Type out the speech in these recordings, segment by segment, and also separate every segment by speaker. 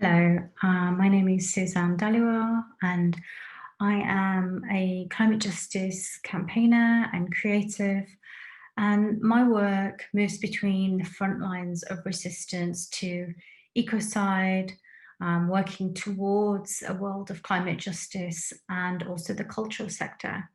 Speaker 1: Hello, my name is Suzanne Dhaliwal, and I am a climate justice campaigner and creative. And my work moves between the front lines of resistance to ecocide, working towards a world of climate justice, and also the cultural sector.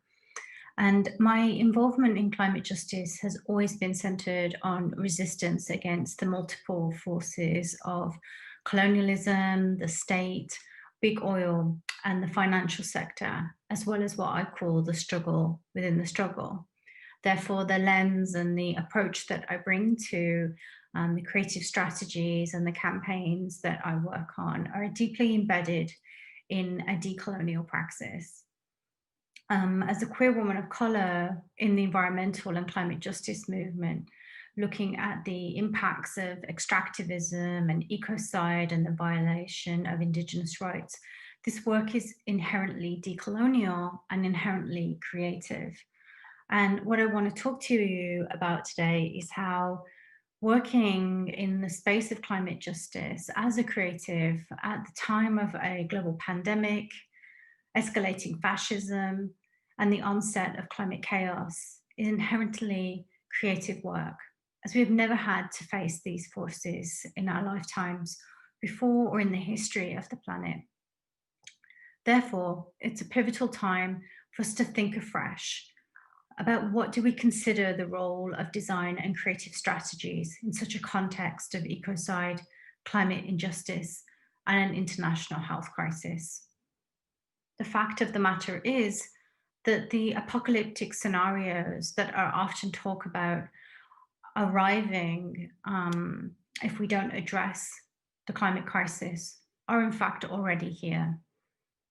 Speaker 1: And my involvement in climate justice has always been centered on resistance against the multiple forces of colonialism, the state, big oil, and the financial sector, as well as what I call the struggle within the struggle. Therefore, the lens and the approach that I bring to the creative strategies and the campaigns that I work on are deeply embedded in a decolonial praxis. As a queer woman of colour in the environmental and climate justice movement, looking at the impacts of extractivism and ecocide and the violation of Indigenous rights, this work is inherently decolonial and inherently creative. And what I want to talk to you about today is how working in the space of climate justice as a creative at the time of a global pandemic, escalating fascism, and the onset of climate chaos is inherently creative work, as we have never had to face these forces in our lifetimes before or in the history of the planet. Therefore, it's a pivotal time for us to think afresh about what do we consider the role of design and creative strategies in such a context of ecocide, climate injustice, and an international health crisis. The fact of the matter is that the apocalyptic scenarios that are often talked about arriving if we don't address the climate crisis are in fact already here.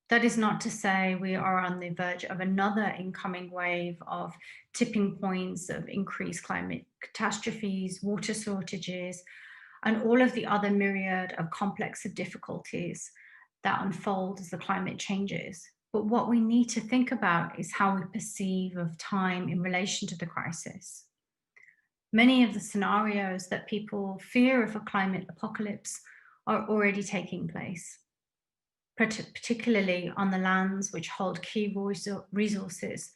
Speaker 1: That is not to say we are on the verge of another incoming wave of tipping points of increased climate catastrophes, water shortages, and all of the other myriad of complex of difficulties that unfold as the climate changes. But what we need to think about is how we perceive of time in relation to the crisis. Many of the scenarios that people fear of a climate apocalypse are already taking place, particularly on the lands which hold key resources,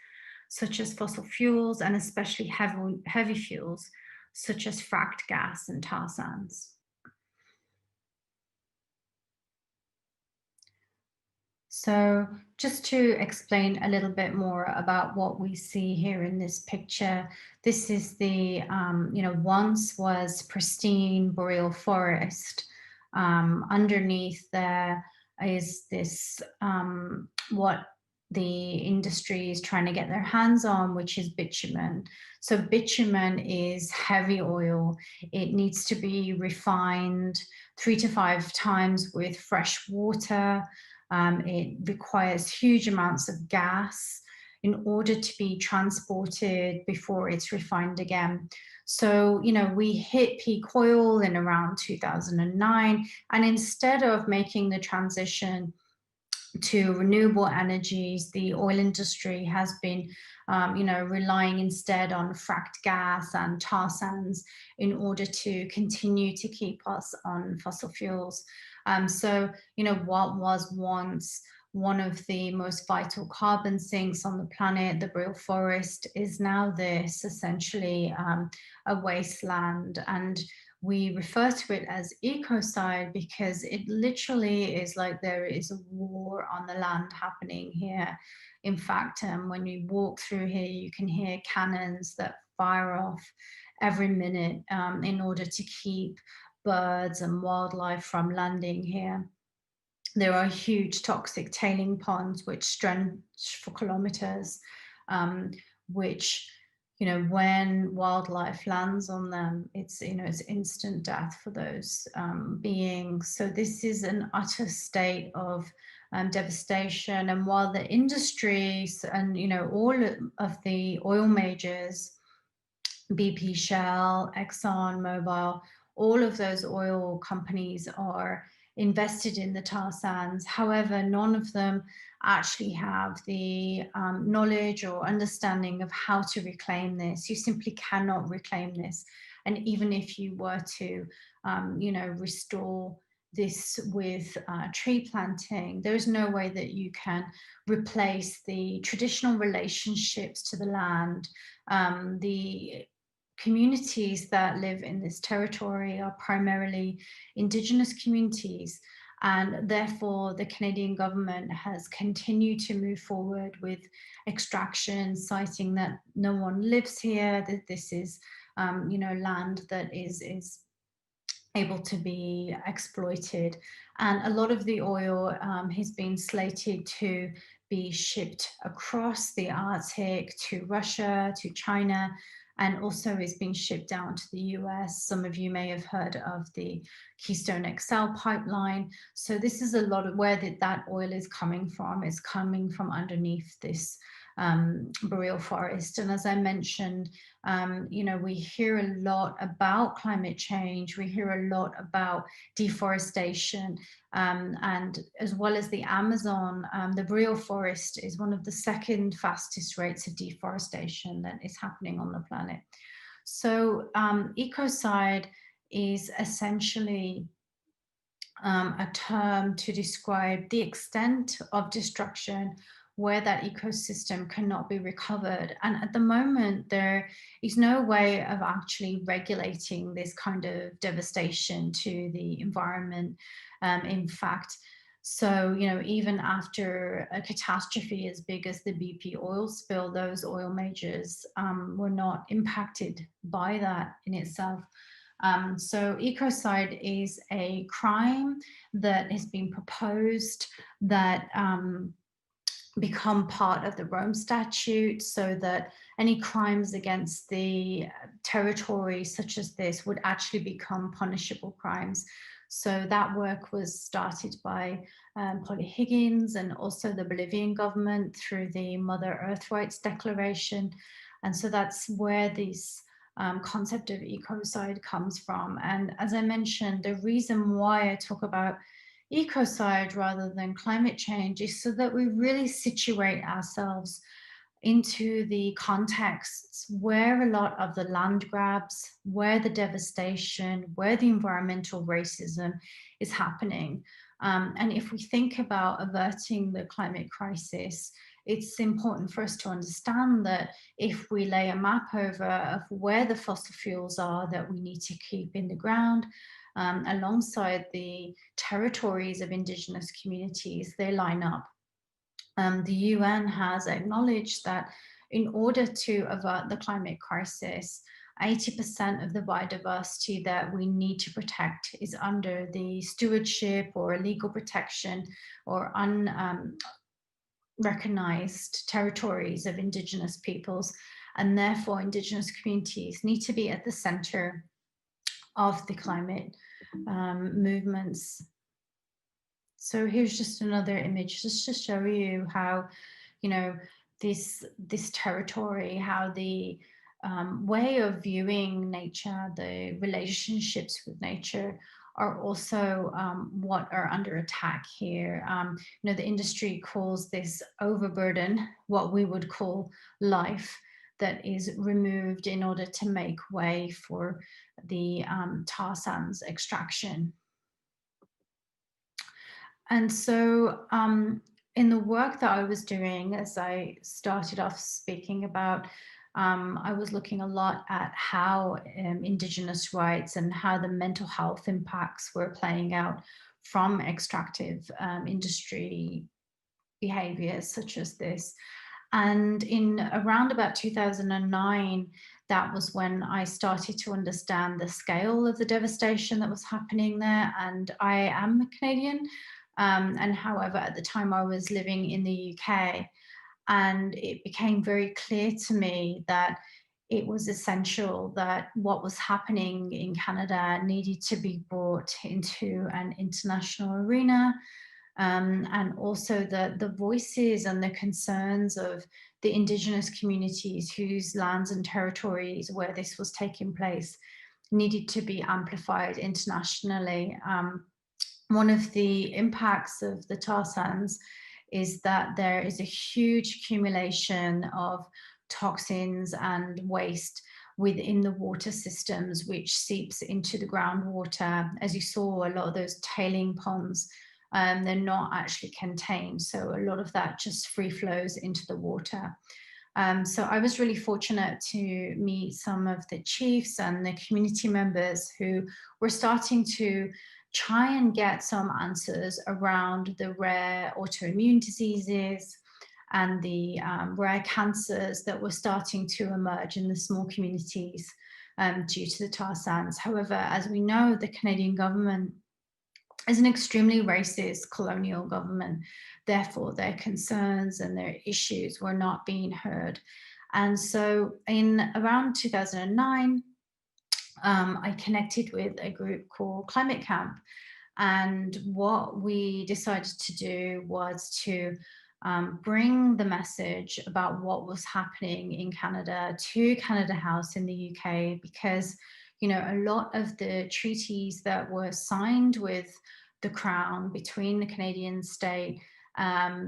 Speaker 1: such as fossil fuels and especially heavy fuels, such as fracked gas and tar sands. So just to explain a little bit more about what we see here in this picture, this is the, once was pristine boreal forest. Underneath there is this, what the industry is trying to get their hands on, which is bitumen. So bitumen is heavy oil. It needs to be refined 3 to 5 times with fresh water. It requires huge amounts of gas in order to be transported before it's refined again. So, we hit peak oil in around 2009, and instead of making the transition to renewable energies, the oil industry has been, relying instead on fracked gas and tar sands in order to continue to keep us on fossil fuels. So, what was once one of the most vital carbon sinks on the planet, the boreal forest, is now this essentially a wasteland. And we refer to it as ecocide because it literally is like there is a war on the land happening here. In fact, when you walk through here, you can hear cannons that fire off every minute in order to keep birds and wildlife from landing here. There are huge toxic tailing ponds which stretch for kilometers, which, when wildlife lands on them, it's instant death for those beings. So this is an utter state of devastation. And while the industries and all of the oil majors, BP, Shell, Exxon, Mobil, all of those oil companies are invested in the tar sands. However, none of them actually have the knowledge or understanding of how to reclaim this. You simply cannot reclaim this. And even if you were to, restore this with tree planting. There is no way that you can replace the traditional relationships to the land. The communities that live in this territory are primarily Indigenous communities, and therefore the Canadian government has continued to move forward with extraction, citing that no one lives here, that this is land that is able to be exploited. And a lot of the oil has been slated to be shipped across the Arctic to Russia, to China, and also is being shipped down to the US. Some of you may have heard of the Keystone XL pipeline. So this is a lot of where that oil is coming from. It's coming from underneath this boreal forest. And as I mentioned, we hear a lot about climate change. We hear a lot about deforestation, and as well as the Amazon, the boreal forest is one of the second fastest rates of deforestation that is happening on the planet. So ecocide is essentially a term to describe the extent of destruction where that ecosystem cannot be recovered. And at the moment, there is no way of actually regulating this kind of devastation to the environment. In fact, so, even after a catastrophe as big as the BP oil spill, those oil majors were not impacted by that in itself. So ecocide is a crime that has been proposed that become part of the Rome Statute, so that any crimes against the territory such as this would actually become punishable crimes. So that work was started by Polly Higgins and also the Bolivian government through the Mother Earth Rights Declaration. And so that's where this concept of ecocide comes from. And as I mentioned, the reason why I talk about ecocide rather than climate change is so that we really situate ourselves into the contexts where a lot of the land grabs, where the devastation, where the environmental racism is happening. And if we think about averting the climate crisis, it's important for us to understand that if we lay a map over of where the fossil fuels are that we need to keep in the ground, alongside the territories of Indigenous communities, they line up. The UN has acknowledged that in order to avert the climate crisis, 80% of the biodiversity that we need to protect is under the stewardship or legal protection or unrecognized territories of Indigenous peoples. And therefore, Indigenous communities need to be at the center of the climate movements. So here's just another image just to show you how, this territory, how the way of viewing nature, the relationships with nature are also what are under attack here. The industry calls this overburden, what we would call life, that is removed in order to make way for the tar sands extraction. And so in the work that I was doing, as I started off speaking about, I was looking a lot at how Indigenous rights and how the mental health impacts were playing out from extractive industry behaviors such as this. And in around about 2009, that was when I started to understand the scale of the devastation that was happening there. And I am a Canadian, and however, at the time I was living in the UK, and it became very clear to me that it was essential that what was happening in Canada needed to be brought into an international arena. And also the voices and the concerns of the Indigenous communities whose lands and territories where this was taking place needed to be amplified internationally. One of the impacts of the tar sands is that there is a huge accumulation of toxins and waste within the water systems, which seeps into the groundwater. As you saw, a lot of those tailing ponds, they're not actually contained. So a lot of that just free flows into the water. So I was really fortunate to meet some of the chiefs and the community members who were starting to try and get some answers around the rare autoimmune diseases and the rare cancers that were starting to emerge in the small communities due to the tar sands. However, as we know, the Canadian government is an extremely racist colonial government. Therefore, their concerns and their issues were not being heard. And so in around 2009, I connected with a group called Climate Camp. And what we decided to do was to bring the message about what was happening in Canada to Canada House in the UK, because a lot of the treaties that were signed with the Crown between the Canadian state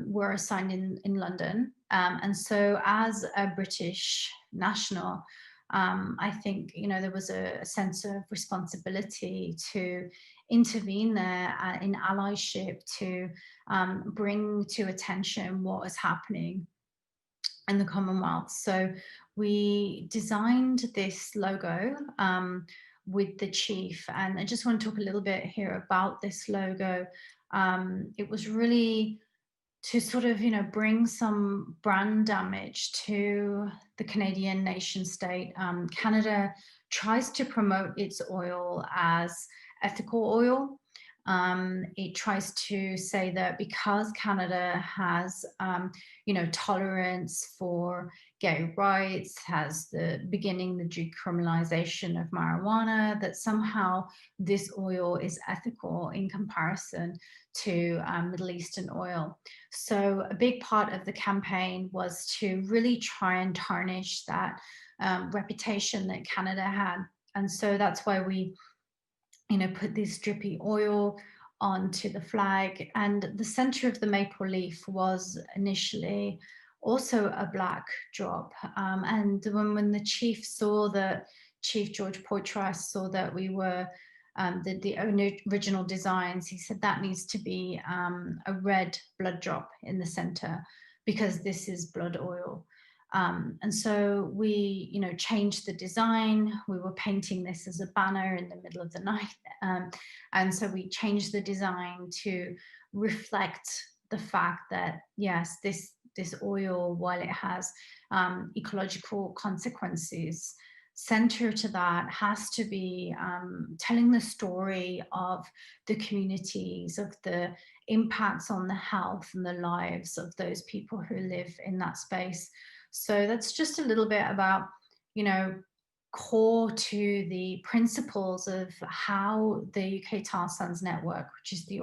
Speaker 1: were signed in London. And so as a British national, I think, there was a sense of responsibility to intervene there in allyship to bring to attention what was happening in the Commonwealth. So we designed this logo with the chief, and I just want to talk a little bit here about this logo. It was really to sort of, bring some brand damage to the Canadian nation state. Canada tries to promote its oil as ethical oil. It tries to say that because Canada has, tolerance for gay rights, has the decriminalization of marijuana, that somehow this oil is ethical in comparison to Middle Eastern oil. So a big part of the campaign was to really try and tarnish that reputation that Canada had. And so that's why we put this drippy oil onto the flag. And the center of the maple leaf was initially also a black drop. And when the chief saw that, Chief George Poitras saw that we were the original designs, he said that needs to be a red blood drop in the center, because this is blood oil. And so we, changed the design. We were painting this as a banner in the middle of the night. And so we changed the design to reflect the fact that, yes, this oil, while it has ecological consequences, center to that has to be telling the story of the communities, of the impacts on the health and the lives of those people who live in that space. So that's just a little bit about, core to the principles of how the UK Tar Sands Network, which is the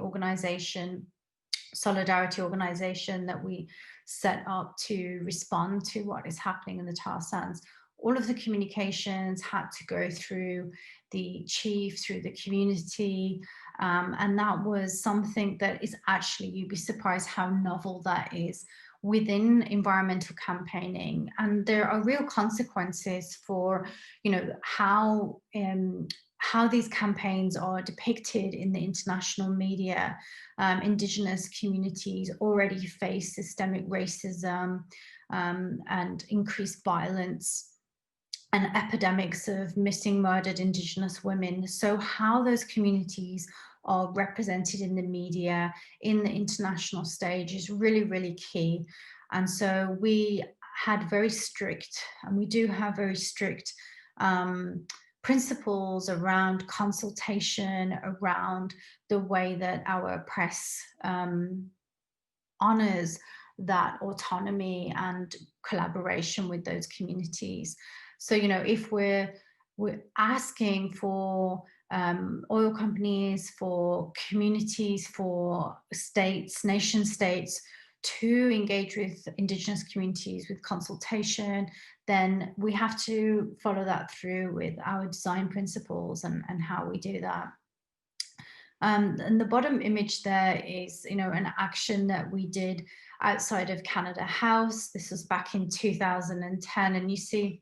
Speaker 1: solidarity organization that we set up to respond to what is happening in the tar sands. All of the communications had to go through the chief, through the community, and that was something that is actually, you'd be surprised how novel that is within environmental campaigning. And there are real consequences for, how these campaigns are depicted in the international media. Indigenous communities already face systemic racism and increased violence and epidemics of missing, murdered Indigenous women. So how those communities are represented in the media, in the international stage, is really, really key. And so we had very strict, and we do have very strict principles around consultation, around the way that our press honors that autonomy and collaboration with those communities. So, if we're asking for oil companies, for communities, for states, nation states to engage with Indigenous communities with consultation, then we have to follow that through with our design principles and how we do that. And the bottom image there is, an action that we did outside of Canada House. This was back in 2010, and you see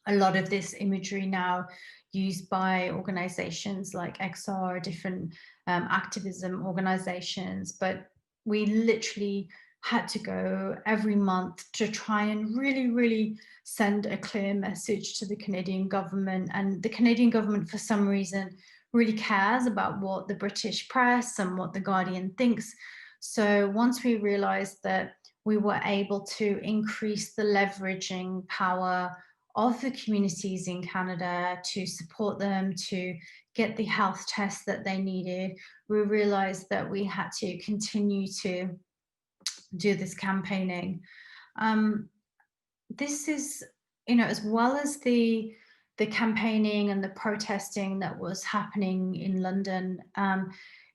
Speaker 1: a lot of this imagery now used by organizations like XR, different activism organizations. But we literally had to go every month to try and really, really send a clear message to the Canadian government. And the Canadian government, for some reason, really cares about what the British press and what the Guardian thinks. So once we realized that we were able to increase the leveraging power of the communities in Canada to support them to get the health tests that they needed, we realized that we had to continue to do this campaigning. This is, as well as the campaigning and the protesting that was happening in London, I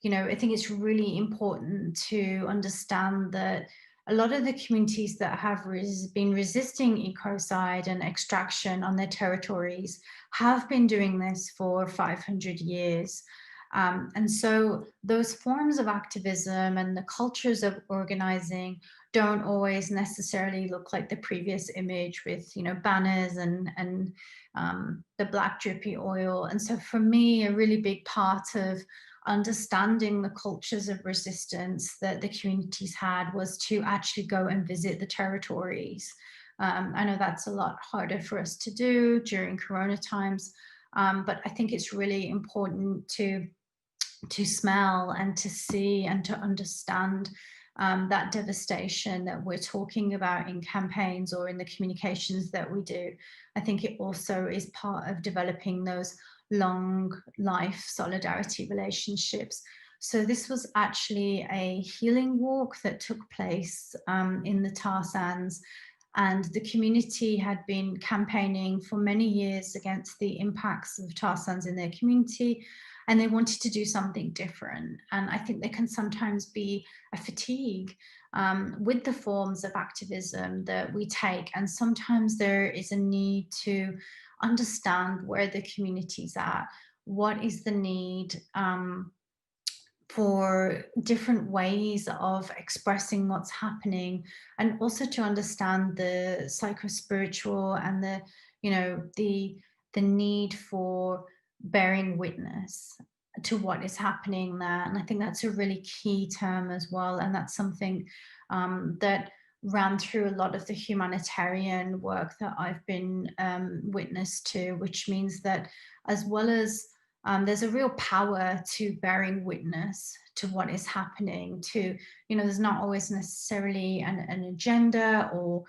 Speaker 1: think it's really important to understand that a lot of the communities that have been resisting ecocide and extraction on their territories have been doing this for 500 years. And so those forms of activism and the cultures of organizing don't always necessarily look like the previous image with, banners and the black drippy oil. And so for me, a really big part of understanding the cultures of resistance that the communities had was to actually go and visit the territories. I know that's a lot harder for us to do during Corona times, but I think it's really important to smell and to see and to understand that devastation that we're talking about in campaigns or in the communications that we do. I think it also is part of developing those long life solidarity relationships. So this was actually a healing walk that took place in the tar sands, and the community had been campaigning for many years against the impacts of tar sands in their community, and they wanted to do something different. And I think there can sometimes be a fatigue with the forms of activism that we take, and sometimes there is a need to understand where the community's at, what is the need for different ways of expressing what's happening, and also to understand the psycho-spiritual and the need for bearing witness to what is happening there. And I think that's a really key term as well, and that's something that ran through a lot of the humanitarian work that I've been witness to, which means that as well as there's a real power to bearing witness to what is happening, to, there's not always necessarily an agenda, or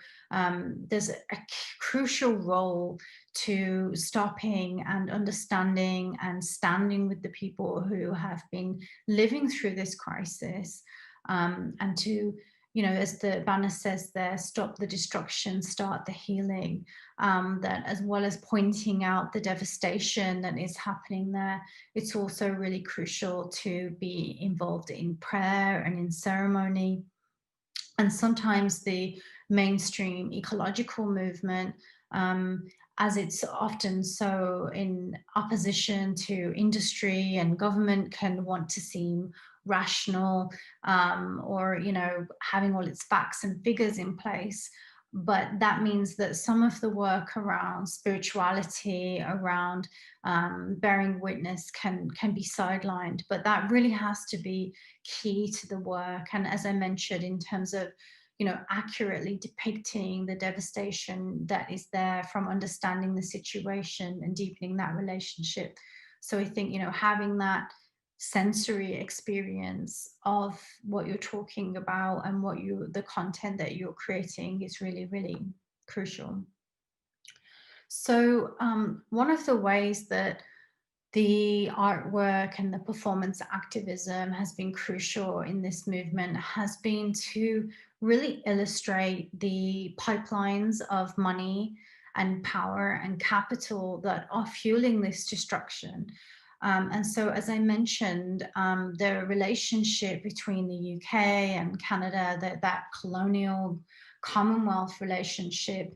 Speaker 1: there's a crucial role to stopping and understanding and standing with the people who have been living through this crisis, and to, as the banner says there, stop the destruction, start the healing. That as well as pointing out the devastation that is happening there, it's also really crucial to be involved in prayer and in ceremony. And sometimes the mainstream ecological movement, as it's often so in opposition to industry and government, can want to seem rational, or having all its facts and figures in place. But that means that some of the work around spirituality, around bearing witness, can be sidelined. But that really has to be key to the work. And as I mentioned, in terms of accurately depicting the devastation that is there, from understanding the situation and deepening that relationship. So I think having that sensory experience of what you're talking about and the content that you're creating is really, really crucial. So one of the ways that the artwork and the performance activism has been crucial in this movement has been to really illustrate the pipelines of money and power and capital that are fueling this destruction. And so, as I mentioned, the relationship between the UK and Canada, that colonial Commonwealth relationship,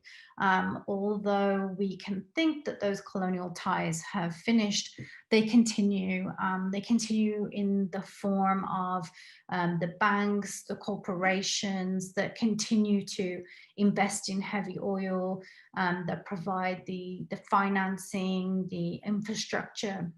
Speaker 1: although we can think that those colonial ties have finished, they continue. They continue in the form of the banks, the corporations that continue to invest in heavy oil, that provide the financing, the infrastructure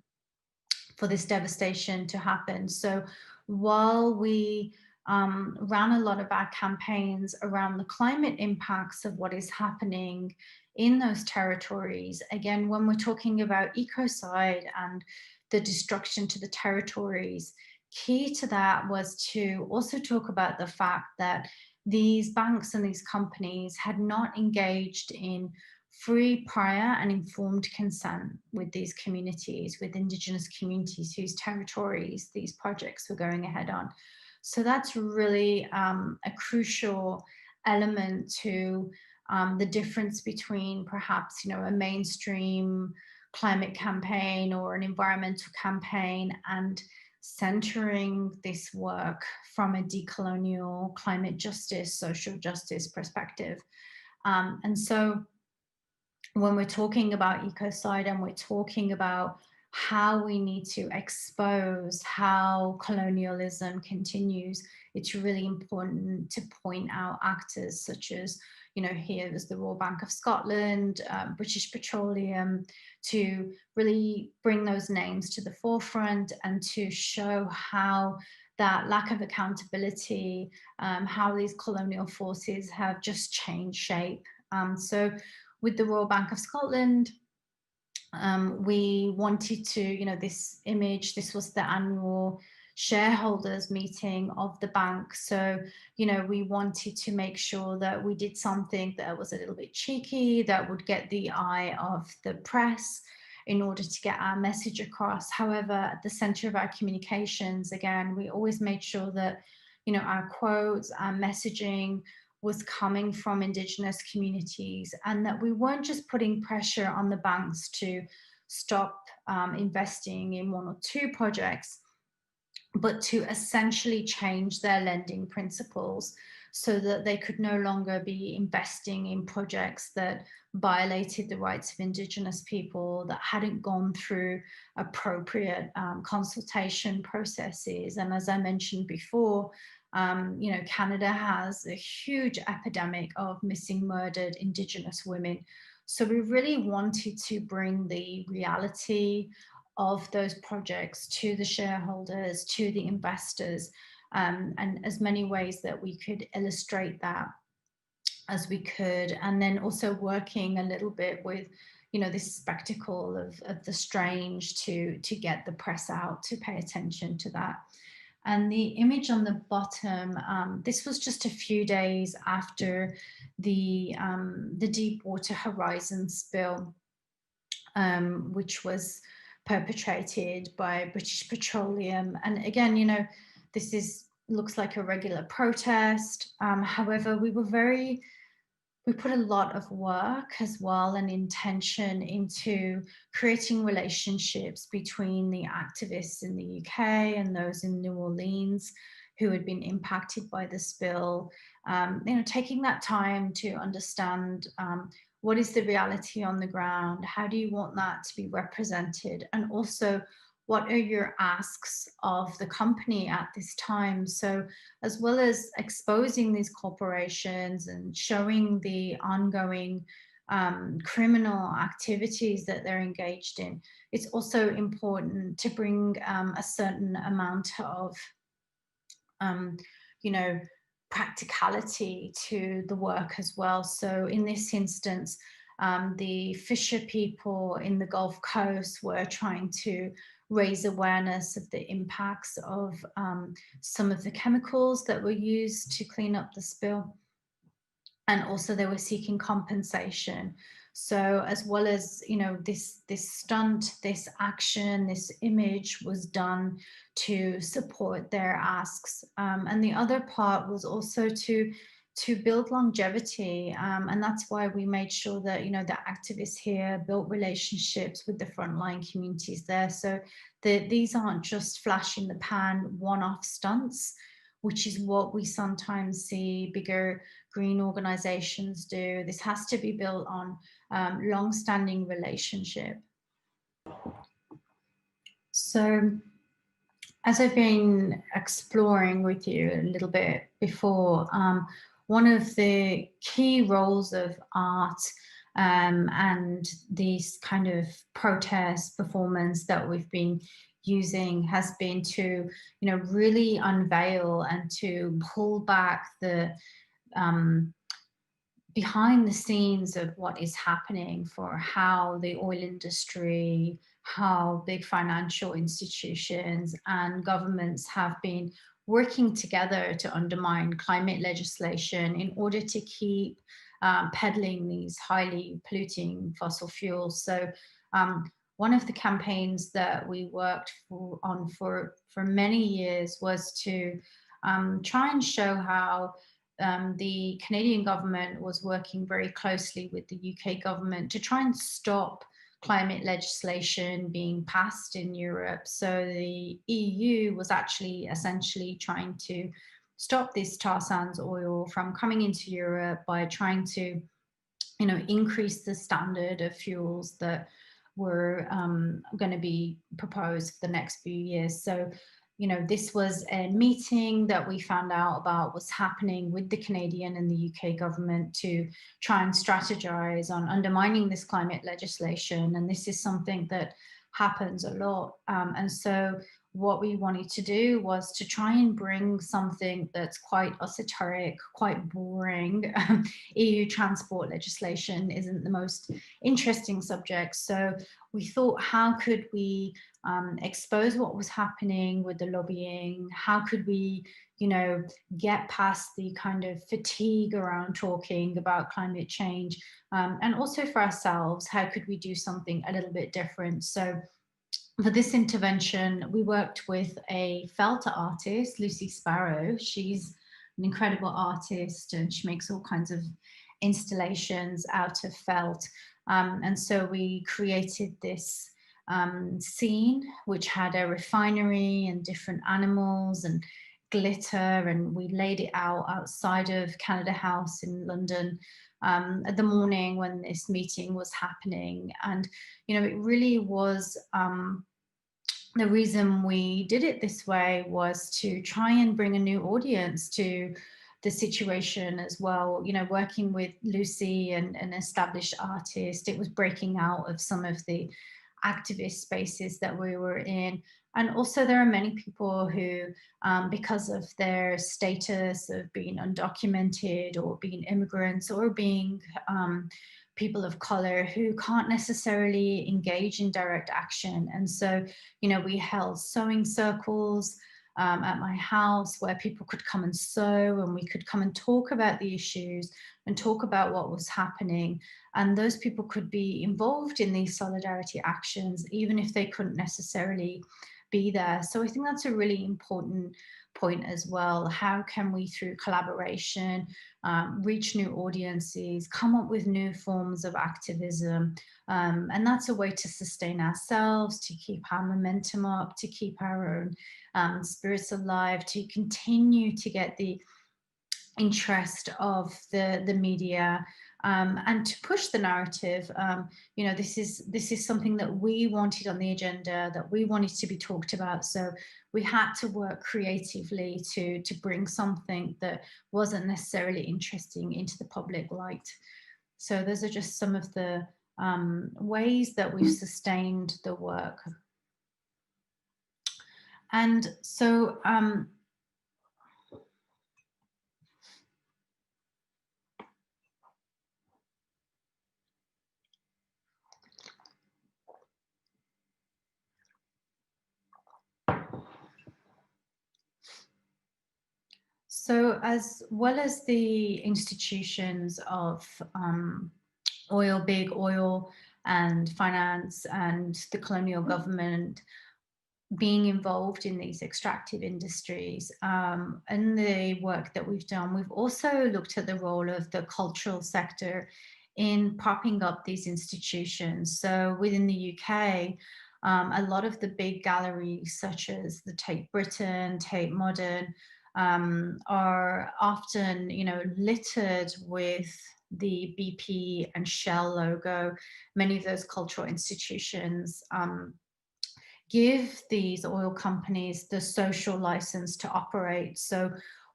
Speaker 1: for this devastation to happen. So while we ran a lot of our campaigns around the climate impacts of what is happening in those territories, again, when we're talking about ecocide and the destruction to the territories, key to that was to also talk about the fact that these banks and these companies had not engaged in free, prior and informed consent with these communities, with Indigenous communities whose territories these projects were going ahead on. So that's really a crucial element to the difference between perhaps, a mainstream climate campaign or an environmental campaign and centering this work from a decolonial climate justice, social justice perspective. And so when we're talking about ecocide and we're talking about how we need to expose how colonialism continues, it's really important to point out actors such as, here there's the Royal Bank of Scotland, British Petroleum, to really bring those names to the forefront and to show how that lack of accountability, how these colonial forces have just changed shape. So with the Royal Bank of Scotland, we wanted to, this image, this was the annual shareholders meeting of the bank. So, we wanted to make sure that we did something that was a little bit cheeky, that would get the eye of the press in order to get our message across. However, at the center of our communications, again, we always made sure that, our quotes, our messaging was coming from Indigenous communities, and that we weren't just putting pressure on the banks to stop investing in one or two projects, but to essentially change their lending principles so that they could no longer be investing in projects that violated the rights of Indigenous people, that hadn't gone through appropriate consultation processes. And as I mentioned before, Canada has a huge epidemic of missing, murdered Indigenous women. So we really wanted to bring the reality of those projects to the shareholders, to the investors, and as many ways that we could illustrate that as we could. And then also working a little bit with, this spectacle of the strange to get the press out to pay attention to that. And the image on the bottom, this was just a few days after the Deepwater Horizon spill, which was perpetrated by British Petroleum. And again, this looks like a regular protest. However, we put a lot of work as well and intention into creating relationships between the activists in the UK and those in New Orleans who had been impacted by the spill, taking that time to understand what is the reality on the ground, how do you want that to be represented, and also what are your asks of the company at this time. So as well as exposing these corporations and showing the ongoing criminal activities that they're engaged in, it's also important to bring a certain amount of, practicality to the work as well. So in this instance, the fisher people in the Gulf Coast were trying to raise awareness of the impacts of some of the chemicals that were used to clean up the spill. And also they were seeking compensation. So as well as, this stunt, this action, this image was done to support their asks. And the other part was also to build longevity. And that's why we made sure that, the activists here built relationships with the frontline communities there. So these aren't just flash in the pan, one-off stunts, which is what we sometimes see bigger green organizations do. This has to be built on long-standing relationship. So as I've been exploring with you a little bit before, one of the key roles of art and these kind of protest performance that we've been using has been to, really unveil and to pull back the behind the scenes of what is happening for how the oil industry, how big financial institutions and governments have been working together to undermine climate legislation in order to keep peddling these highly polluting fossil fuels. So one of the campaigns that we worked on for many years was to try and show how the Canadian government was working very closely with the UK government to try and stop climate legislation being passed in Europe. So the EU was actually essentially trying to stop this tar sands oil from coming into Europe by trying to, increase the standard of fuels that were going to be proposed for the next few years. So this was a meeting that we found out about was happening with the Canadian and the UK government to try and strategize on undermining this climate legislation. And this is something that happens a lot. And so what we wanted to do was to try and bring something that's quite esoteric, quite boring. EU transport legislation isn't the most interesting subject. So we thought, how could we expose what was happening with the lobbying? How could we, get past the kind of fatigue around talking about climate change? And also for ourselves, how could we do something a little bit different? So for this intervention, we worked with a felt artist, Lucy Sparrow. She's an incredible artist and she makes all kinds of installations out of felt. And so we created this scene which had a refinery and different animals and glitter, and we laid it out outside of Canada House in London at the morning when this meeting was happening. And it really was the reason we did it this way was to try and bring a new audience to the situation as well. Working with Lucy and an established artist, it was breaking out of some of the activist spaces that we were in. And also there are many people who, because of their status of being undocumented or being immigrants or being people of color, who can't necessarily engage in direct action. And so, we held sewing circles at my house where people could come and sew, and we could come and talk about the issues and talk about what was happening. And those people could be involved in these solidarity actions, even if they couldn't necessarily be there. So I think that's a really important point as well. How can we, through collaboration, reach new audiences, come up with new forms of activism? And that's a way to sustain ourselves, to keep our momentum up, to keep our own spirits alive, to continue to get the interest of the media, and to push the narrative. This is something that we wanted on the agenda, that we wanted to be talked about. So we had to work creatively to bring something that wasn't necessarily interesting into the public light. So those are just some of the ways that we've sustained the work. And so So as well as the institutions of big oil and finance and the colonial government being involved in these extractive industries, and the work that we've done, we've also looked at the role of the cultural sector in propping up these institutions. So within the UK, a lot of the big galleries such as the Tate Britain, Tate Modern, are often, littered with the BP and Shell logo. Many of those cultural institutions give these oil companies the social license to operate. So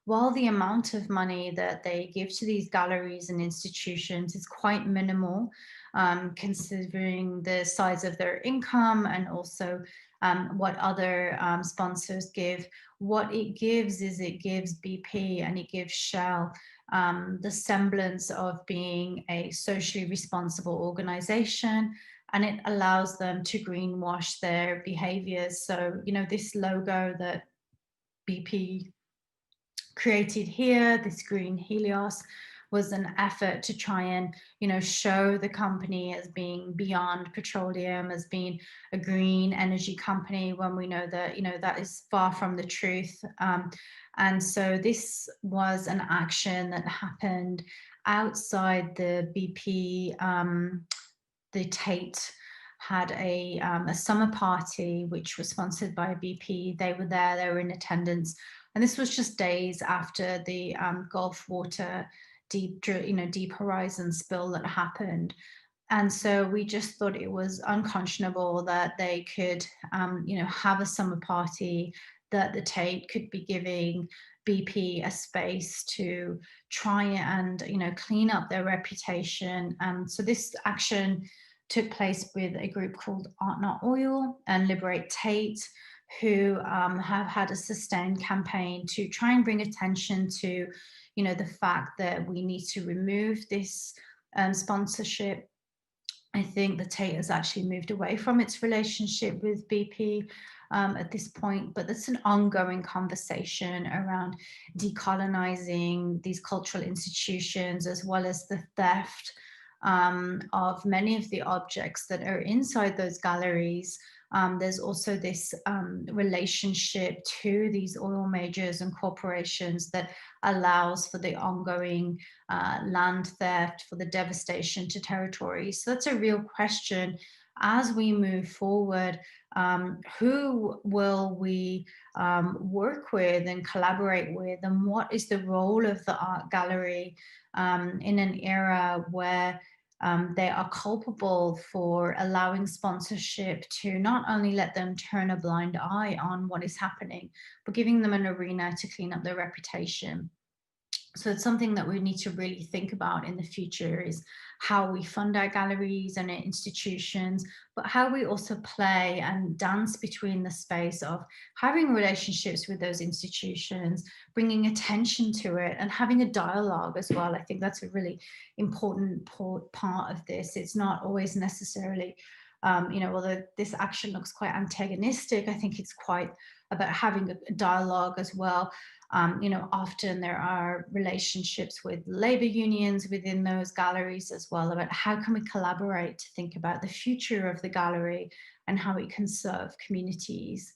Speaker 1: while the amount of money that they give to these galleries and institutions is quite minimal, considering the size of their income and also what other sponsors give, what it gives is it gives BP and it gives Shell the semblance of being a socially responsible organization, and it allows them to greenwash their behaviors. So, this logo that BP created here, this green Helios, was an effort to try and, show the company as being beyond petroleum, as being a green energy company, when we know that, that is far from the truth. And so this was an action that happened outside the BP. The Tate had a summer party which was sponsored by BP. They were there, they were in attendance, and this was just days after the Gulf water deep horizon spill that happened. And so we just thought it was unconscionable that they could have a summer party, that the Tate could be giving BP a space to try and clean up their reputation. And so this action took place with a group called Art Not Oil and Liberate Tate, who have had a sustained campaign to try and bring attention to, the fact that we need to remove this sponsorship. I think the Tate has actually moved away from its relationship with BP at this point, but that's an ongoing conversation around decolonizing these cultural institutions, as well as the theft of many of the objects that are inside those galleries. There's also this relationship to these oil majors and corporations that allows for the ongoing land theft, for the devastation to territories. So that's a real question as we move forward. Who will we work with and collaborate with, and what is the role of the art gallery in an era where they are culpable for allowing sponsorship to not only let them turn a blind eye on what is happening, but giving them an arena to clean up their reputation. So it's something that we need to really think about in the future, is how we fund our galleries and our institutions, but how we also play and dance between the space of having relationships with those institutions, bringing attention to it, and having a dialogue as well. I think that's a really important part of this. It's not always necessarily, although this action looks quite antagonistic, I think it's quite about having a dialogue as well. Often there are relationships with labor unions within those galleries as well, about how can we collaborate to think about the future of the gallery and how it can serve communities.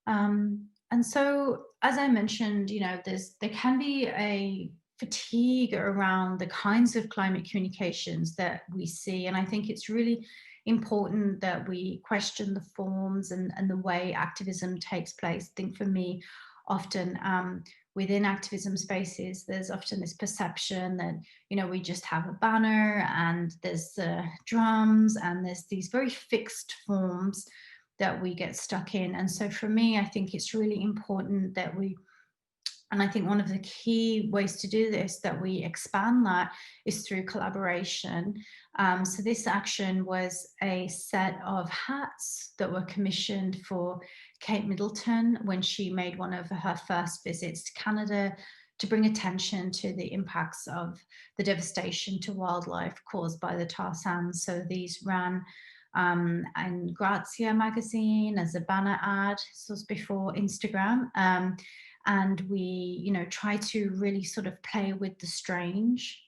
Speaker 1: And so, as I mentioned, there can be a fatigue around the kinds of climate communications that we see. And I think it's really important that we question the forms and the way activism takes place. I think for me, often within activism spaces, there's often this perception that, we just have a banner and there's drums and there's these very fixed forms that we get stuck in. And so for me, I think it's really important that and I think one of the key ways to do this, that we expand that, is through collaboration. So this action was a set of hats that were commissioned for Kate Middleton when she made one of her first visits to Canada, to bring attention to the impacts of the devastation to wildlife caused by the tar sands. So these ran in Grazia magazine as a banner ad. This was before Instagram. And we, try to really sort of play with the strange.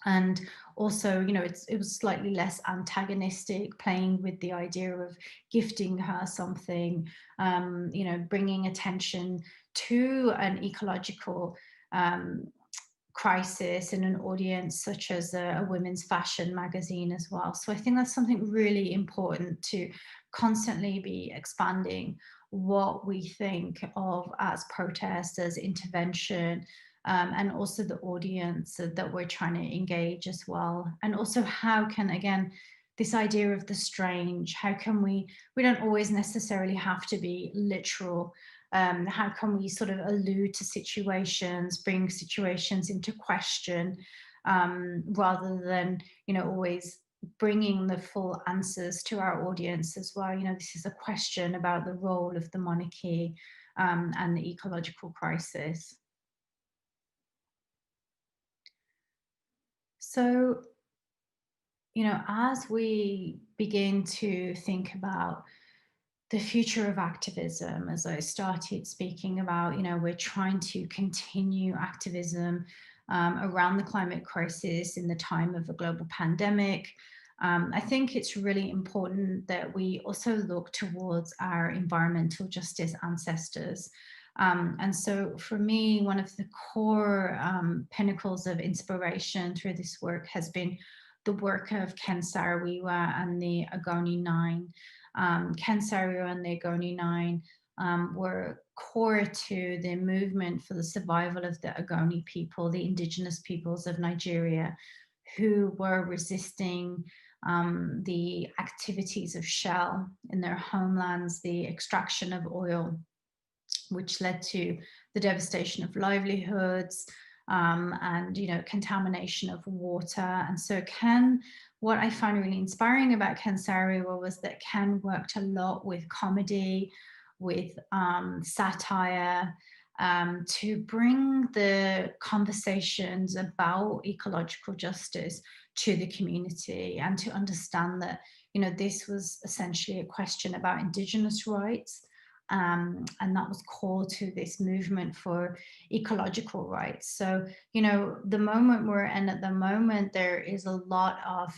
Speaker 1: And also, it was slightly less antagonistic, playing with the idea of gifting her something, bringing attention to an ecological crisis in an audience such as a women's fashion magazine as well. So I think that's something really important to constantly be expanding what we think of as protest, as intervention, and also the audience that we're trying to engage as well. And also how can, again, this idea of the strange, how can we don't always necessarily have to be literal. How can we sort of allude to situations, bring situations into question, rather than, always bringing the full answers to our audience as well. This is a question about the role of the monarchy, and the ecological crisis. So, as we begin to think about the future of activism, as I started speaking about, we're trying to continue activism around the climate crisis in the time of a global pandemic. I think it's really important that we also look towards our environmental justice ancestors. And so for me, one of the core pinnacles of inspiration through this work has been the work of Ken Saro-Wiwa and the Ogoni Nine. Ken Saro-Wiwa and the Ogoni Nine were core to the movement for the survival of the Ogoni people, the indigenous peoples of Nigeria, who were resisting the activities of Shell in their homelands, the extraction of oil, which led to the devastation of livelihoods, and contamination of water. And so what I found really inspiring about Ken Saro-Wiwa was that Ken worked a lot with comedy, with satire, to bring the conversations about ecological justice to the community, and to understand that this was essentially a question about Indigenous rights. And that was core to this movement for ecological rights. So, the moment we're in at the moment, there is a lot of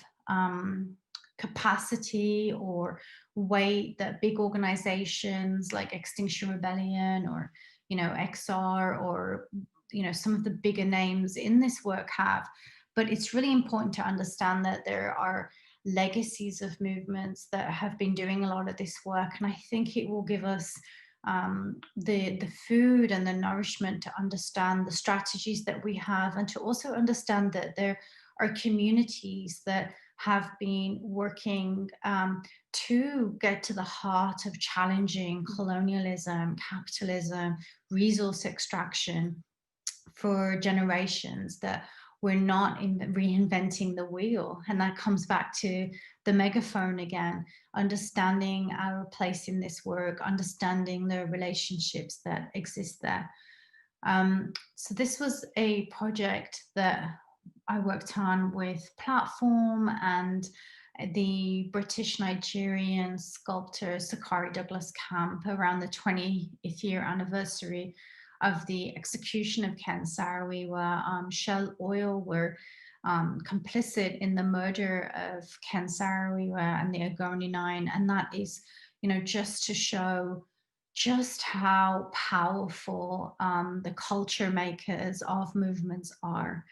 Speaker 1: capacity or weight that big organizations like Extinction Rebellion or, XR, or, some of the bigger names in this work have. But it's really important to understand that there are legacies of movements that have been doing a lot of this work. And I think it will give us the food and the nourishment to understand the strategies that we have, and to also understand that there are communities that have been working to get to the heart of challenging colonialism, capitalism, resource extraction for generations, that we're not reinventing the wheel. And that comes back to the megaphone again, understanding our place in this work, understanding the relationships that exist there. So this was a project that I worked on with Platform and the British Nigerian sculptor Sakari Douglas Camp around the 20th year anniversary of the execution of Ken Saro-Wiwa. Shell Oil were complicit in the murder of Ken Saro-Wiwa and the Ogoni Nine, and that is, just to show just how powerful the culture makers of movements are.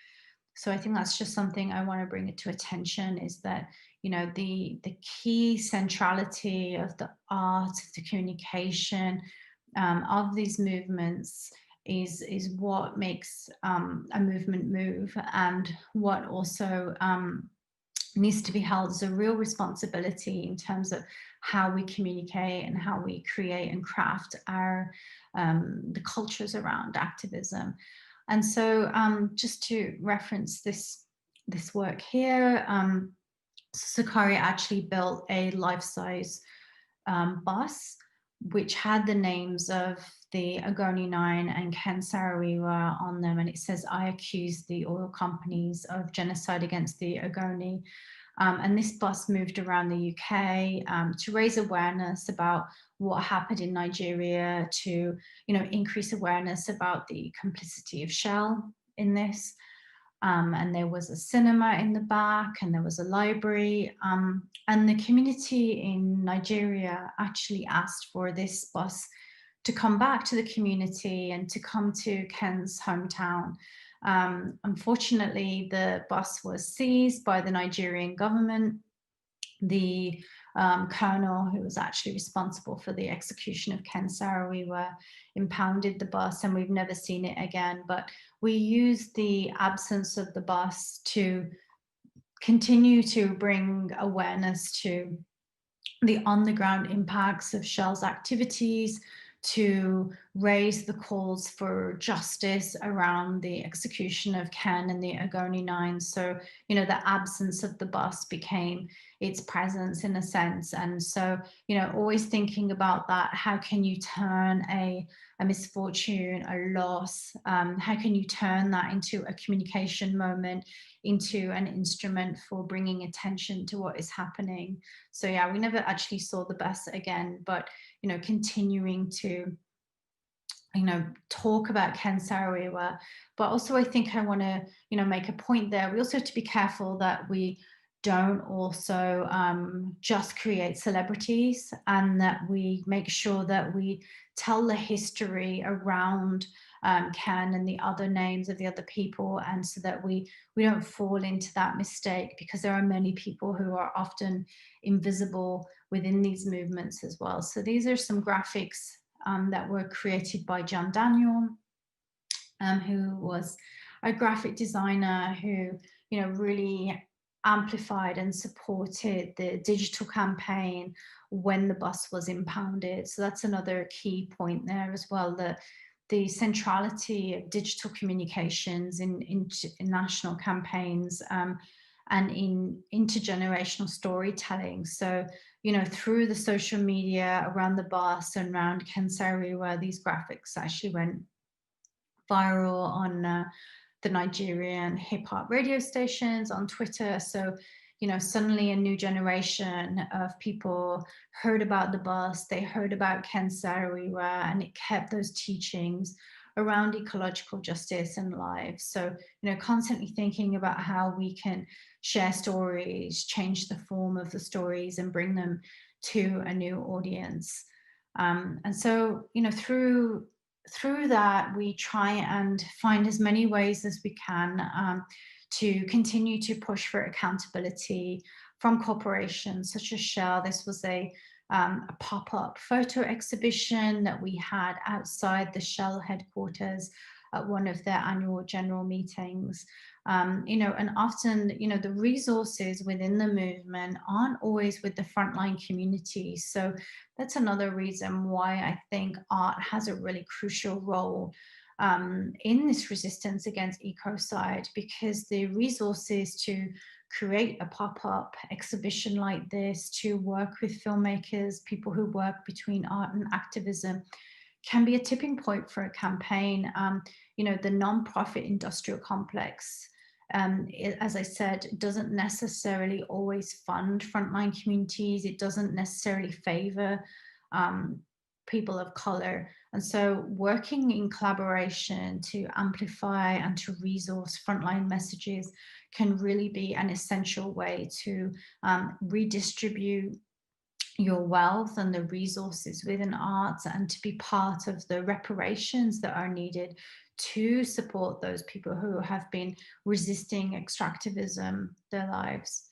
Speaker 1: So I think that's just something I want to bring it to attention, is that, the key centrality of the art, of the communication of these movements is what makes a movement move, and what also needs to be held as a real responsibility in terms of how we communicate and how we create and craft our the cultures around activism. And so just to reference this work here, Sakari actually built a life-size bus which had the names of the Ogoni Nine and Ken Saro-Wiwa on them. And it says, "I accuse the oil companies of genocide against the Ogoni." And this bus moved around the UK to raise awareness about what happened in Nigeria, to increase awareness about the complicity of Shell in this. And there was a cinema in the back, and there was a library. And the community in Nigeria actually asked for this bus to come back to the community and to come to Ken's hometown. Unfortunately, the bus was seized by the Nigerian government, the colonel who was actually responsible for the execution of Ken Saro-Wiwa impounded the bus, and we've never seen it again. But we use the absence of the bus to continue to bring awareness to the on-the-ground impacts of Shell's activities, to raise the calls for justice around the execution of Ken and the Ogoni Nine. So, you know, the absence of the bus became its presence in a sense. And so, you know, always thinking about that, how can you turn a misfortune, a loss, how can you turn that into a communication moment, into an instrument for bringing attention to what is happening. So yeah, we never actually saw the bus again, but, you know, continuing to, you know, talk about Ken Saro-Wiwa. But also I think I want to, you know, make a point there. We also have to be careful that we don't also just create celebrities, and that we make sure that we tell the history around Ken and the other names of the other people, and so that we don't fall into that mistake, because there are many people who are often invisible within these movements as well. So these are some graphics that were created by John Daniel, who was a graphic designer who, you know, really amplified and supported the digital campaign when the bus was impounded. So that's another key point there as well, that the centrality of digital communications in national campaigns, and in intergenerational storytelling. So, you know, through the social media around the bus and around Ken Saro-Wiwa, these graphics actually went viral on the Nigerian hip hop radio stations, on Twitter. So, you know, suddenly a new generation of people heard about the bus, they heard about Ken Saro-Wiwa, and it kept those teachings around ecological justice and lives. So, you know, constantly thinking about how we can share stories, change the form of the stories, and bring them to a new audience. And so, you know, through that, we try and find as many ways as we can to continue to push for accountability from corporations such as Shell. This was a pop-up photo exhibition that we had outside the Shell headquarters at one of their annual general meetings. You know, and often, you know, the resources within the movement aren't always with the frontline community. So that's another reason why I think art has a really crucial role in this resistance against ecocide, because the resources to create a pop-up exhibition like this, to work with filmmakers, people who work between art and activism, can be a tipping point for a campaign. You know, the nonprofit industrial complex, as I said, doesn't necessarily always fund frontline communities. It doesn't necessarily favor people of color. And so working in collaboration to amplify and to resource frontline messages can really be an essential way to redistribute your wealth and the resources within arts, and to be part of the reparations that are needed to support those people who have been resisting extractivism their lives.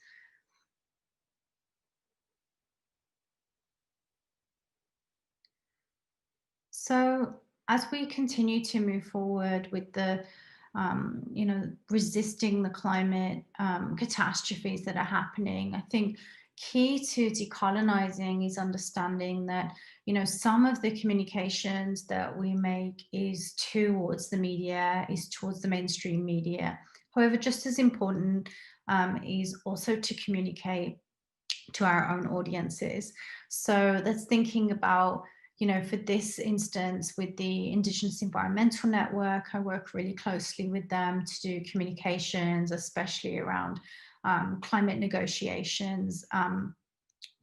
Speaker 1: So as we continue to move forward with the you know, resisting the climate catastrophes that are happening, I think key to decolonizing is understanding that, you know, some of the communications that we make is towards the media, is towards the mainstream media. However, just as important is also to communicate to our own audiences. So that's thinking about, you know, for this instance, with the Indigenous Environmental Network, I work really closely with them to do communications, especially around climate negotiations.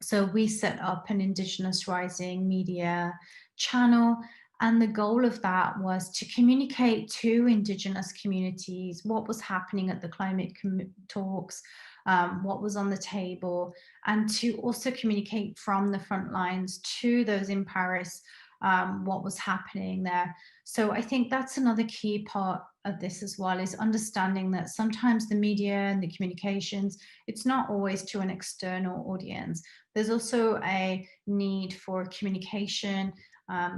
Speaker 1: So we set up an Indigenous Rising media channel, and the goal of that was to communicate to Indigenous communities what was happening at the climate talks, what was on the table, and to also communicate from the front lines to those in Paris what was happening there. So I think that's another key part of this as well, is understanding that sometimes the media and the communications, it's not always to an external audience. There's also a need for communication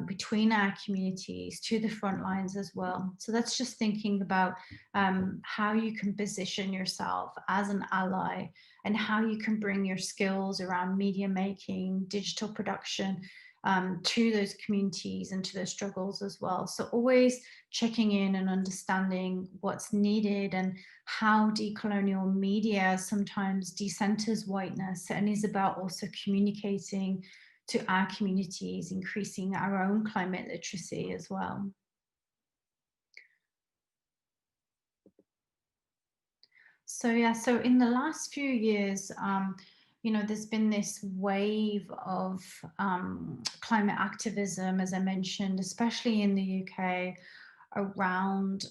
Speaker 1: between our communities to the front lines as well. So that's just thinking about how you can position yourself as an ally, and how you can bring your skills around media making, digital production, to those communities and to those struggles as well. So always checking in and understanding what's needed, and how decolonial media sometimes decenters whiteness and is about also communicating to our communities, increasing our own climate literacy as well. So yeah, so in the last few years, there's been this wave of climate activism, as I mentioned, especially in the UK, around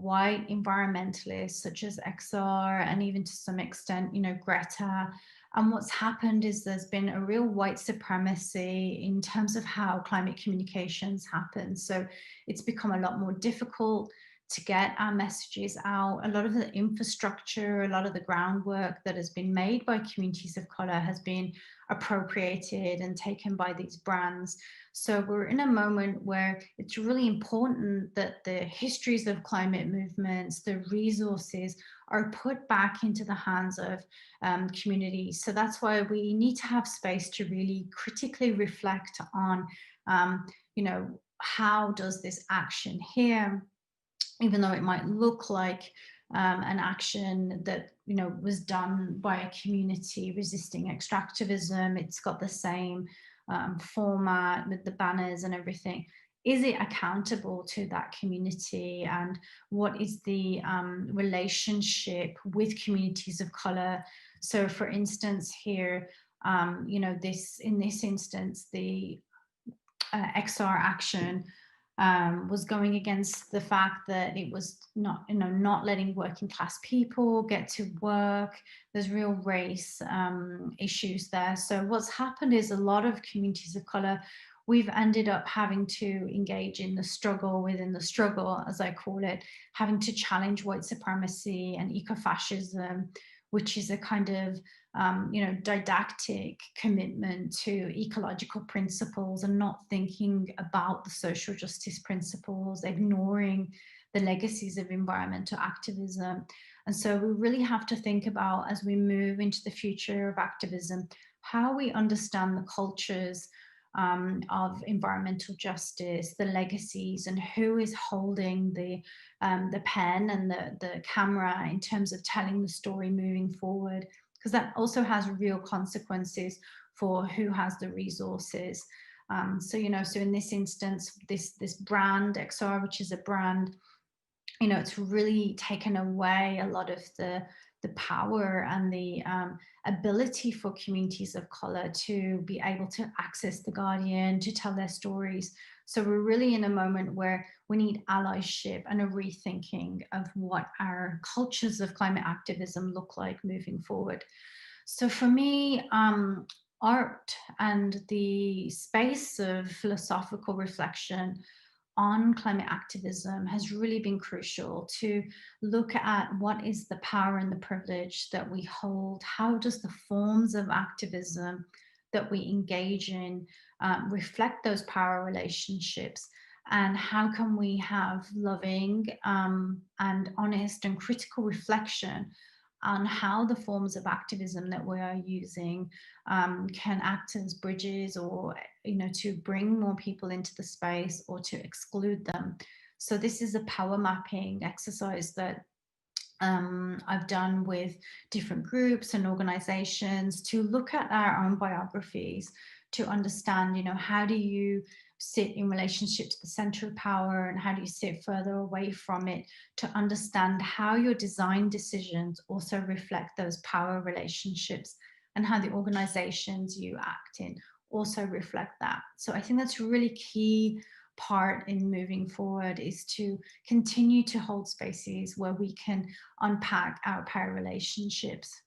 Speaker 1: white environmentalists such as XR, and even to some extent, Greta. And what's happened is there's been a real white supremacy in terms of how climate communications happen. So it's become a lot more difficult to get our messages out. A lot of the infrastructure, a lot of the groundwork that has been made by communities of color has been appropriated and taken by these brands. So we're in a moment where it's really important that the histories of climate movements, the resources, are put back into the hands of communities. So that's why we need to have space to really critically reflect on, how does this action here, even though it might look like an action that was done by a community resisting extractivism, it's got the same format with the banners and everything. Is it accountable to that community, and what is the relationship with communities of color? So, for instance, here, in this instance, the XR action was going against the fact that it was not letting working class people get to work. There's real race issues there. So what's happened is a lot of communities of color, we've ended up having to engage in the struggle within the struggle, as I call it, having to challenge white supremacy and ecofascism, which is a kind of didactic commitment to ecological principles and not thinking about the social justice principles, ignoring the legacies of environmental activism. And so we really have to think about, as we move into the future of activism, how we understand the cultures of environmental justice, the legacies, and who is holding the pen and the camera in terms of telling the story moving forward, because that also has real consequences for who has the resources. So in this instance, this brand XR, which is a brand, it's really taken away a lot of the power and the ability for communities of color to be able to access The Guardian, to tell their stories. So we're really in a moment where we need allyship and a rethinking of what our cultures of climate activism look like moving forward. So for me, art and the space of philosophical reflection on climate activism has really been crucial to look at what is the power and the privilege that we hold. How does the forms of activism that we engage in reflect those power relationships? And how can we have loving and honest and critical reflection on how the forms of activism that we are using can act as bridges, or to bring more people into the space or to exclude them. So this is a power mapping exercise that I've done with different groups and organizations to look at our own biographies, to understand, how do you sit in relationship to the center of power, and how do you sit further away from it, to understand how your design decisions also reflect those power relationships, and how the organizations you act in also reflect that. So I think that's a really key part in moving forward, is to continue to hold spaces where we can unpack our power relationships.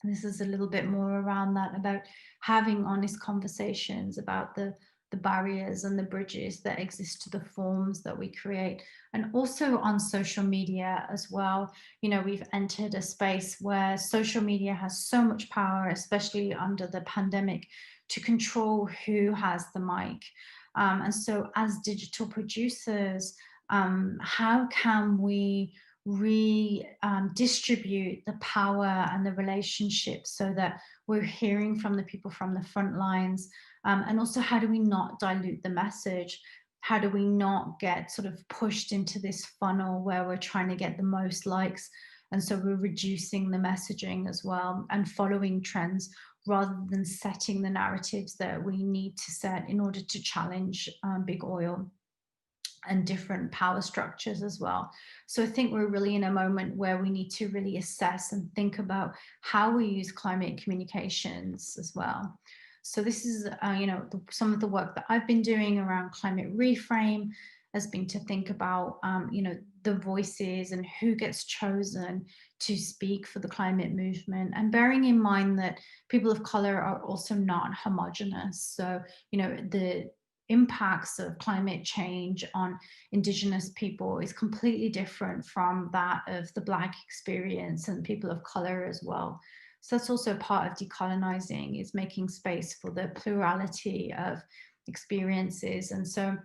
Speaker 1: And this is a little bit more around that, about having honest conversations about the the barriers and the bridges that exist to the forms that we create. And also on social media as well. You know, we've entered a space where social media has so much power, especially under the pandemic, to control who has the mic. And so as digital producers, how can we redistribute the power and the relationships so that we're hearing from the people from the front lines? And also, how do we not dilute the message? How do we not get sort of pushed into this funnel where we're trying to get the most likes? And so we're reducing the messaging as well and following trends rather than setting the narratives that we need to set in order to challenge big oil and different power structures as well. So I think we're really in a moment where we need to really assess and think about how we use climate communications as well. So this is, some of the work that I've been doing around climate reframe has been to think about, the voices and who gets chosen to speak for the climate movement, and bearing in mind that people of color are also not homogenous. So, the impacts of climate change on Indigenous people is completely different from that of the Black experience and people of color as well. So that's also part of decolonizing, is making space for the plurality of experiences. And so,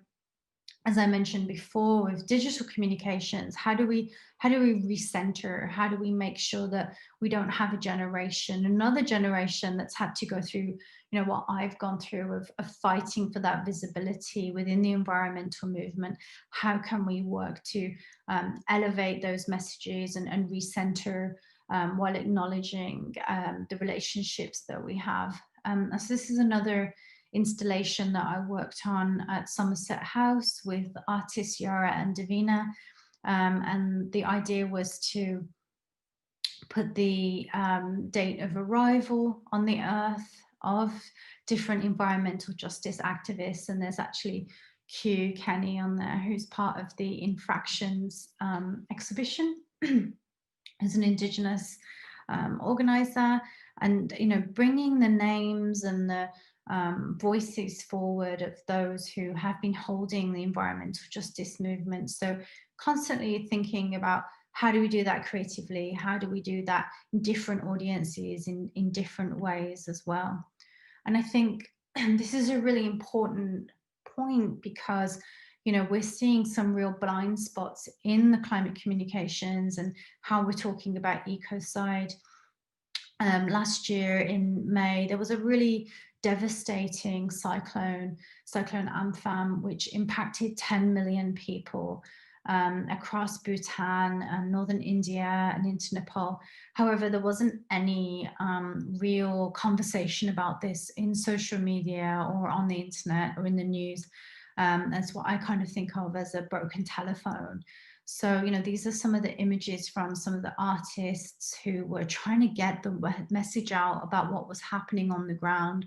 Speaker 1: as I mentioned before, with digital communications, how do we recenter? How do we make sure that we don't have another generation that's had to go through, what I've gone through of fighting for that visibility within the environmental movement? How can we work to elevate those messages and recenter while acknowledging the relationships that we have? So this is another installation that I worked on at Somerset House with artists Yara and Davina. And the idea was to put the date of arrival on the earth of different environmental justice activists. And there's actually Q Kenny on there, who's part of the Infractions exhibition as an Indigenous organizer. And, bringing the names and the voices forward of those who have been holding the environmental justice movement. So constantly thinking about, how do we do that creatively? How do we do that in different audiences, in different ways as well? And I think this is a really important point, because we're seeing some real blind spots in the climate communications and how we're talking about ecocide. Last year in May, there was a really devastating cyclone Amphan, which impacted 10 million people across Bhutan and northern India and into Nepal. However, there wasn't any real conversation about this in social media or on the internet or in the news. That's what I kind of think of as a broken telephone. So, these are some of the images from some of the artists who were trying to get the message out about what was happening on the ground.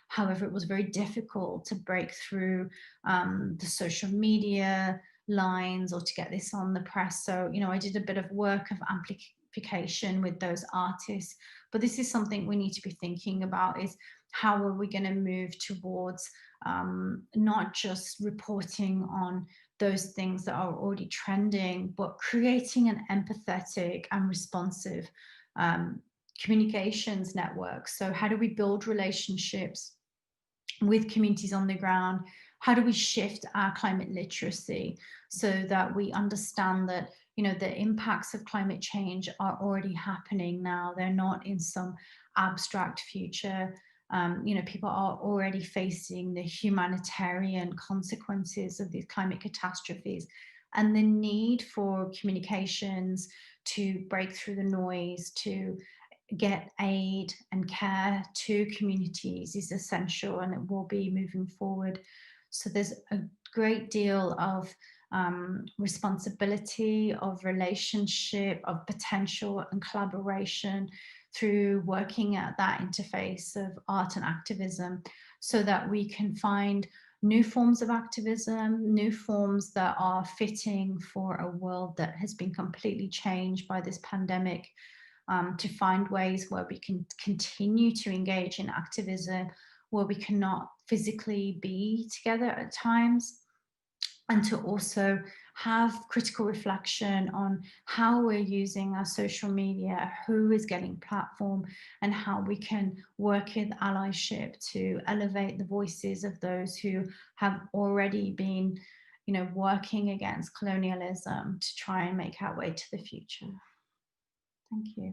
Speaker 1: However, it was very difficult to break through the social media lines or to get this on the press. So, I did a bit of work of amplification with those artists. But this is something we need to be thinking about, is how are we going to move towards not just reporting on those things that are already trending, but creating an empathetic and responsive communications network. So how do we build relationships with communities on the ground? How do we shift our climate literacy so that we understand that, the impacts of climate change are already happening now? They're not in some abstract future. People are already facing the humanitarian consequences of these climate catastrophes, and the need for communications to break through the noise, to get aid and care to communities is essential, and it will be moving forward. So there's a great deal of responsibility, of relationship, of potential and collaboration through working at that interface of art and activism, so that we can find new forms of activism, new forms that are fitting for a world that has been completely changed by this pandemic, to find ways where we can continue to engage in activism where we cannot physically be together at times, and to also have critical reflection on how we're using our social media, who is getting platform, and how we can work with allyship to elevate the voices of those who have already been, working against colonialism to try and make our way to the future. Thank you.